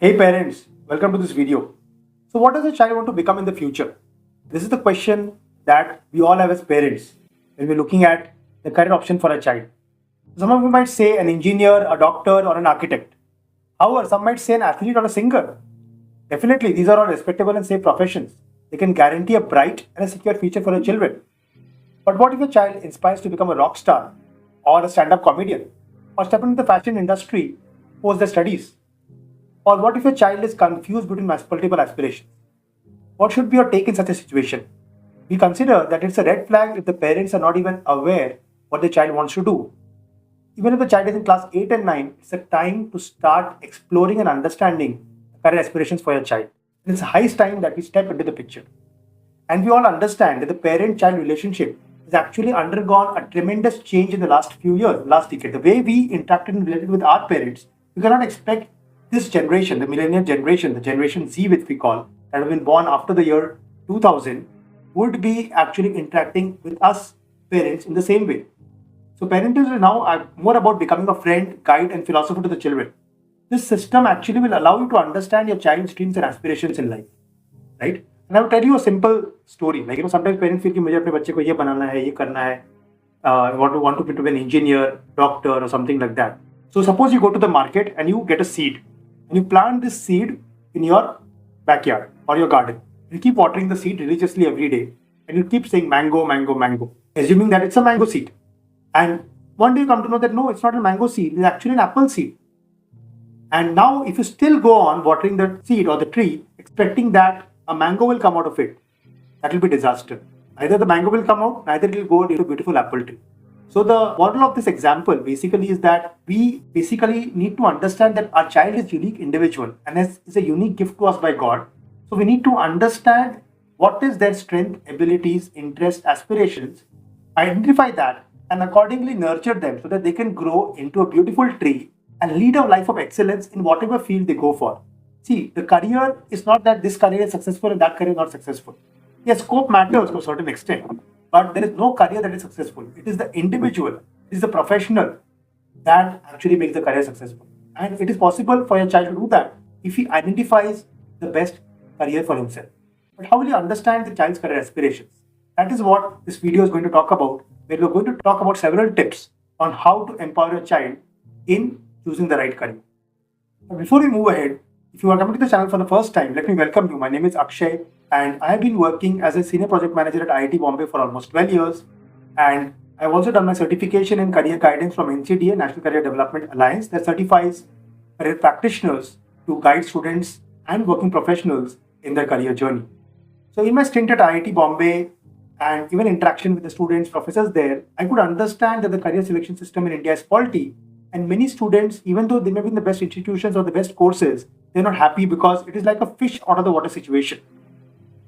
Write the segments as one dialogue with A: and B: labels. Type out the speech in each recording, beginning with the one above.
A: Hey parents, welcome to this video. So what does a child want to become in the future? This is the question that we all have as parents when we're looking at the career option for a child. Some of you might say an engineer, a doctor or an architect. However, some might say an athlete or a singer. Definitely, these are all respectable and safe professions. They can guarantee a bright and a secure future for your children. But what if a child inspires to become a rock star or a stand-up comedian or step into the fashion industry post their studies? Or what if a child is confused between multiple aspirations? What should be your take in such a situation? We consider that it's a red flag if the parents are not even aware what the child wants to do. Even if the child is in class 8 and 9, it's a time to start exploring and understanding career aspirations for your child. It's high time that we step into the picture. And we all understand that the parent-child relationship has actually undergone a tremendous change in the last few years, last decade. The way we interacted and related with our parents, we cannot expect this generation, the millennial generation, the generation Z which we call, that have been born after the year 2000, would be actually interacting with us parents in the same way. So parenting is now more about becoming a friend, guide and philosopher to the children. This system actually will allow you to understand your child's dreams and aspirations in life, right? And I will tell you a simple story. Like, sometimes parents feel कि मुझे अपने बच्चे को ये बनाना है, ये करना है, want to be an engineer, doctor, or something like that. So suppose you go to the market and you get a seed, and you plant this seed in your backyard or your garden. You keep watering the seed religiously every day, and you keep saying mango, mango, mango, assuming that it's a mango seed. And one day you come to know that no, it's not a mango seed, it's actually an apple seed. And now if you still go on watering the seed or the tree, expecting that a mango will come out of it, that will be disaster. Either the mango will come out, neither it will go into a beautiful apple tree. So the moral of this example basically is that we basically need to understand that our child is unique individual and is a unique gift to us by God. So we need to understand what is their strength, abilities, interests, aspirations, identify that and accordingly nurture them so that they can grow into a beautiful tree and lead a life of excellence in whatever field they go for. See, the career is not that this career is successful and that career is not successful. Yes, scope matters to a certain extent, but there is no career that is successful. It is the individual, it is the professional that actually makes the career successful. And it is possible for your child to do that if he identifies the best career for himself. But how will you understand the child's career aspirations? That is what this video is going to talk about, where we are going to talk about several tips on how to empower your child in choosing the right career. But before we move ahead, if you are coming to the channel for the first time, let me welcome you. My name is Akshay and I have been working as a senior project manager at IIT Bombay for almost 12 years. And I've also done my certification in career guidance from NCDA, National Career Development Alliance, that certifies career practitioners to guide students and working professionals in their career journey. So in my stint at IIT Bombay and even interaction with the students, professors there, I could understand that the career selection system in India is faulty. And many students, even though they may be in the best institutions or the best courses, they're not happy because it is like a fish out of the water situation.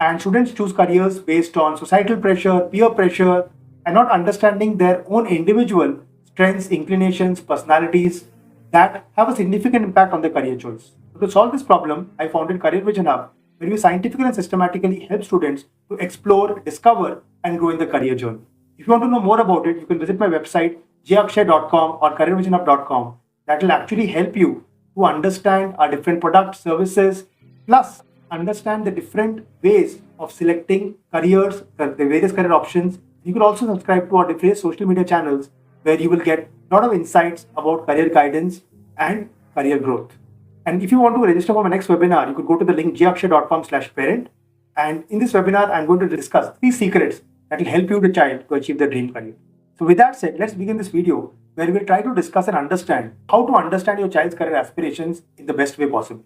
A: And students choose careers based on societal pressure, peer pressure, and not understanding their own individual strengths, inclinations, personalities that have a significant impact on their career choice. So to solve this problem, I founded Career Vision Hub, where we scientifically and systematically help students to explore, discover, and grow in the career journey. If you want to know more about it, you can visit my website jakshay.com or careervisionhub.com. That will actually help you to understand our different products, services, plus understand the different ways of selecting careers, the various career options. You can also subscribe to our various social media channels where you will get a lot of insights about career guidance and career growth. And if you want to register for my next webinar, you could go to the link jakshay.com/parent. And in this webinar, I'm going to discuss 3 secrets that will help you, the child, to achieve their dream career. So with that said, let's begin this video where we'll try to discuss and understand how to understand your child's career aspirations in the best way possible.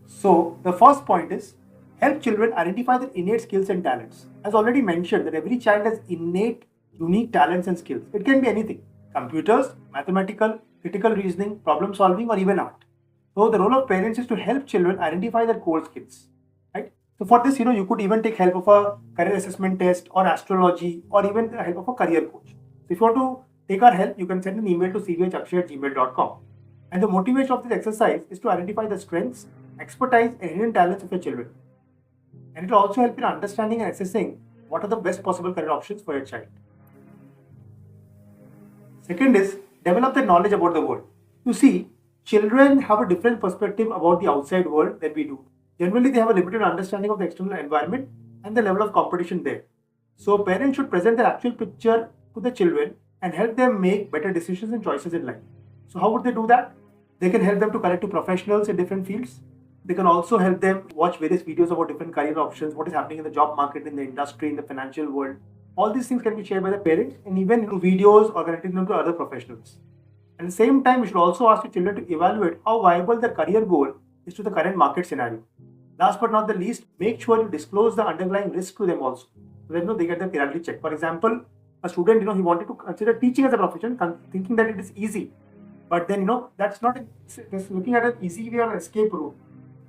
A: So the first point is help children identify their innate skills and talents. As already mentioned, that every child has innate, unique talents and skills. It can be anything: computers, mathematical, critical reasoning, problem solving, or even art. So the role of parents is to help children identify their core skills. So for this, you could even take help of a career assessment test or astrology or even the help of a career coach. So if you want to take our help, you can send an email to cvhakshay@gmail.com. And the motivation of this exercise is to identify the strengths, expertise and hidden talents of your children. And it will also help in understanding and assessing what are the best possible career options for your child. Second is develop their knowledge about the world. You see, children have a different perspective about the outside world than we do. Generally, they have a limited understanding of the external environment and the level of competition there. So, parents should present their actual picture to the children and help them make better decisions and choices in life. So, how would they do that? They can help them to connect to professionals in different fields. They can also help them watch various videos about different career options, what is happening in the job market, in the industry, in the financial world. All these things can be shared by the parents and even through videos or connecting them to other professionals. At the same time, you should also ask your children to evaluate how viable their career goal is to the current market scenario. Last but not the least, make sure you disclose the underlying risk to them also. So that they get the reality check. For example, a student, he wanted to consider teaching as a profession, thinking that it is easy. But then, that's not just looking at an easy way or an escape route.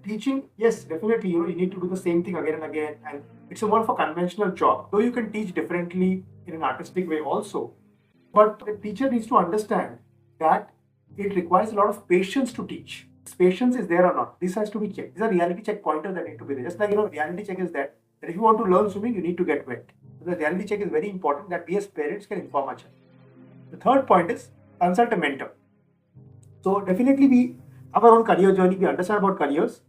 A: Teaching, yes, definitely, you need to do the same thing again and again. And it's more of a conventional job. Though you can teach differently in an artistic way also. But the teacher needs to understand that it requires a lot of patience to teach. Patience is there or not. This has to be checked. These are reality check pointers that need to be there. Just like, reality check is that if you want to learn swimming, you need to get wet. So the reality check is very important that we as parents can inform our child. The third point is consult a mentor. So definitely we have our own career journey. We understand about careers.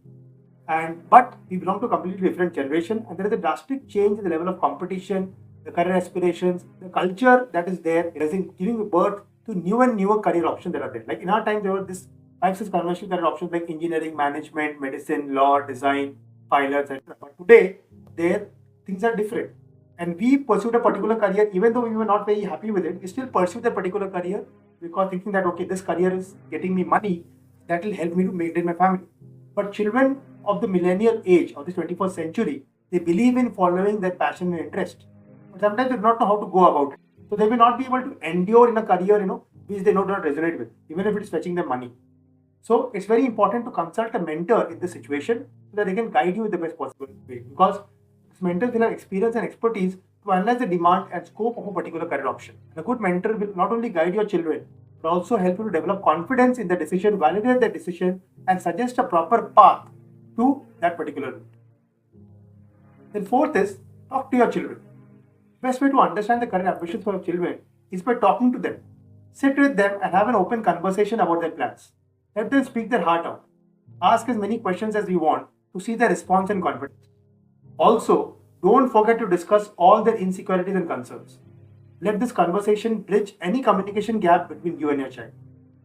A: But we belong to a completely different generation. And there is a drastic change in the level of competition, the career aspirations, the culture that is there. It is giving birth to new and newer career options that are there. Like in our time, there were this 5-6 conventional career options like engineering, management, medicine, law, design, pilots, etc. But today, things are different. And we pursued a particular career, even though we were not very happy with it, we still pursued that particular career because thinking that, okay, this career is getting me money, that will help me to maintain my family. But children of the millennial age of the 21st century, they believe in following their passion and interest. But sometimes they do not know how to go about it. So they may not be able to endure in a career, which they do not resonate with, even if it is fetching them money. So it's very important to consult a mentor in this situation so that they can guide you in the best possible way. Because mentors will have experience and expertise to analyze the demand and scope of a particular career option. And a good mentor will not only guide your children, but also help you to develop confidence in the decision, validate the decision, and suggest a proper path to that particular route. Then fourth is talk to your children. Best way to understand the career ambitions for your children is by talking to them. Sit with them and have an open conversation about their plans. Let them speak their heart out. Ask as many questions as you want to see their response and confidence. Also, don't forget to discuss all their insecurities and concerns. Let this conversation bridge any communication gap between you and your child.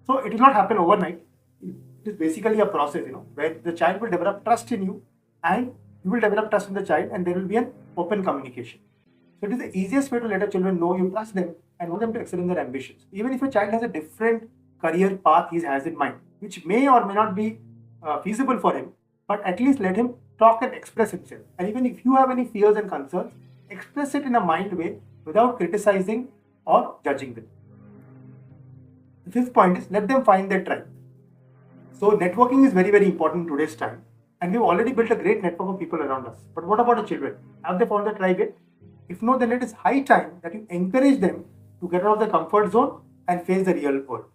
A: So it will not happen overnight. It is basically a process, where the child will develop trust in you and you will develop trust in the child and there will be an open communication. So it is the easiest way to let your children know you trust them and want them to excel in their ambitions. Even if a child has a different career path he has in mind, which may or may not be feasible for him, but at least let him talk and express himself. And even if you have any fears and concerns, express it in a mild way without criticizing or judging them. The fifth point is let them find their tribe. So networking is very, very important in today's time. And we've already built a great network of people around us. But what about the children? Have they found their tribe yet? If no, then it is high time that you encourage them to get out of their comfort zone and face the real world.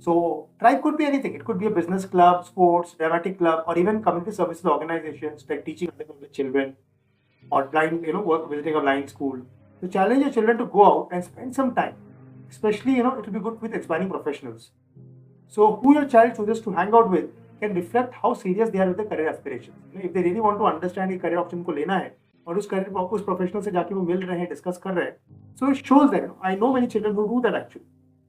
A: So tribe could be anything. It could be a business club, sports, dramatic club, or even community services organizations like teaching underprivileged children or blind, work visiting a blind school. So challenge your children to go out and spend some time. Especially, it will be good with aspiring professionals. So who your child chooses to hang out with can reflect how serious they are with their career aspirations. If they really want to understand कि career option को लेना है और उस professional से जाके वो मिल रहे हैं, discuss कर रहे हैं. So it shows that I know many children who do that actually.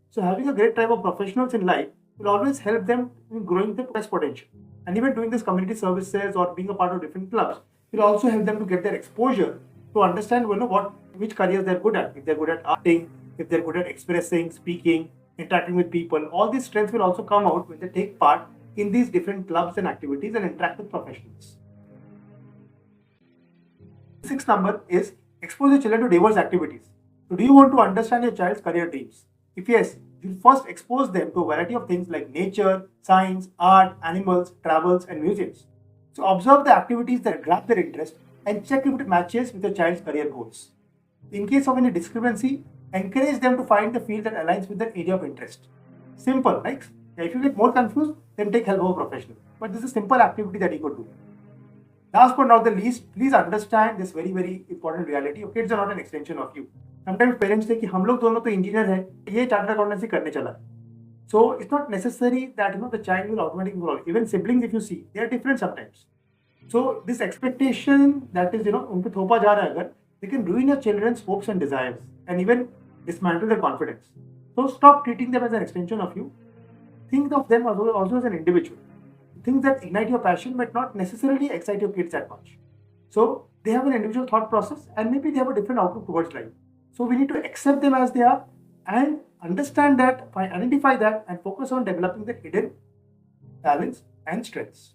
A: So having a great tribe of professionals in life will always help them in growing their best potential. And even doing this community services or being a part of different clubs will also help them to get their exposure to understand which careers they're good at. If they're good at arting, if they're good at expressing, speaking, interacting with people, all these strengths will also come out when they take part in these different clubs and activities and interact with professionals. The sixth number is expose your children to diverse activities. So do you want to understand your child's career dreams? If yes, you first expose them to a variety of things like nature, science, art, animals, travels, and museums. So observe the activities that grab their interest and check if it matches with your child's career goals. In case of any discrepancy, encourage them to find the field that aligns with their area of interest. Simple, right? If you get more confused, then take help of a professional. But this is a simple activity that you could do. Last but not the least, please understand this very, very important reality. Your kids are not an extension of you. Sometimes parents say कि हम लोग दोनों तो engineer हैं, ये chartered accountancy करने चला. So it's not necessary that the child will automatically grow. Even siblings, if you see, they are different sometimes. So this expectation that is उन पे थोपा जा रहा है अगर, they can ruin your children's hopes and desires and even dismantle their confidence. So stop treating them as an extension of you. Think of them also as an individual. Things that ignite your passion but not necessarily excite your kids that much. So they have an individual thought process and maybe they have a different outlook towards life. So we need to accept them as they are and understand that, identify that, and focus on developing their hidden talents and strengths.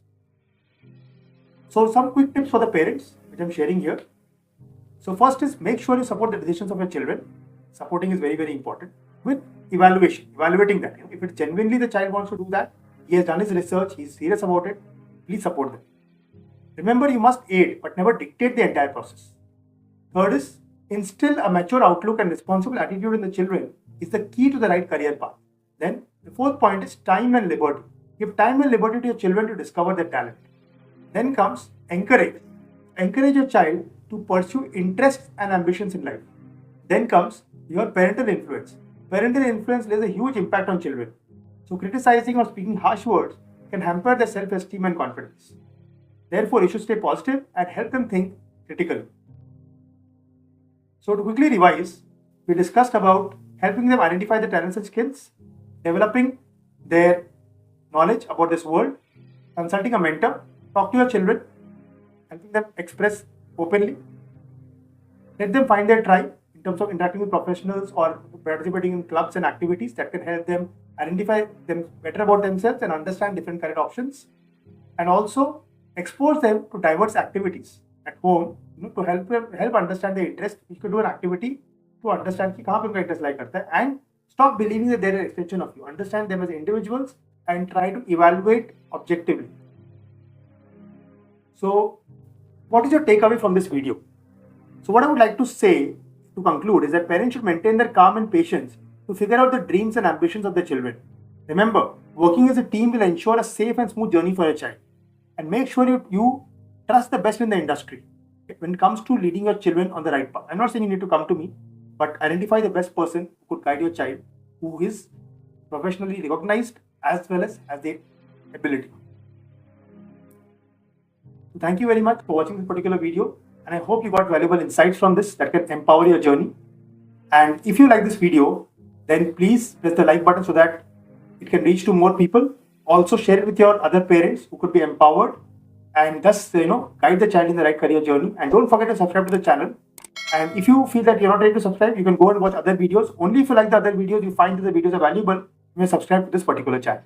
A: So some quick tips for the parents, which I'm sharing here. So first is make sure you support the decisions of your children. Supporting is very, very important. With evaluating that. If it's genuinely the child wants to do that, he has done his research, he's serious about it, please support them. Remember, you must aid, but never dictate the entire process. Third is instill a mature outlook and responsible attitude in the children is the key to the right career path. Then the fourth point is time and liberty. Give time and liberty to your children to discover their talent. Then comes encourage. Encourage your child to pursue interests and ambitions in life. Then comes your parental influence. Parental influence has a huge impact on children. So criticizing or speaking harsh words can hamper their self-esteem and confidence. Therefore, you should stay positive and help them think critically. So to quickly revise, we discussed about helping them identify their talents and skills, developing their knowledge about this world, consulting a mentor, talk to your children, helping them express openly, let them find their tribe in terms of interacting with professionals or participating in clubs and activities that can help them identify them better about themselves and understand different career options, and also expose them to diverse activities at home to help understand their interest. You could do an activity to understand कि कहाँ पे उनका interest lie करता है, and stop believing that they're an extension of you. Understand them as individuals and try to evaluate objectively. So what is your takeaway from this video? So what I would like to say to conclude is that parents should maintain their calm and patience to figure out the dreams and ambitions of their children. Remember, working as a team will ensure a safe and smooth journey for your child. And make sure you trust the best in the industry when it comes to leading your children on the right path. I'm not saying you need to come to me, but identify the best person who could guide your child, who is professionally recognized as well as has the ability. So thank you very much for watching this particular video, and I hope you got valuable insights from this that can empower your journey. And if you like this video, then please press the like button so that it can reach to more people. Also share it with your other parents who could be empowered and thus guide the child in the right career journey. And don't forget to subscribe to the channel. And if you feel that you're not ready to subscribe, you can go and watch other videos. Only if you like the other videos, you find that the videos are valuable, you may subscribe to this particular channel.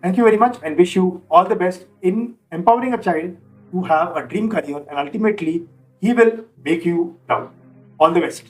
A: Thank you very much and wish you all the best in empowering a child who have a dream career, and ultimately he will make you proud. All the best.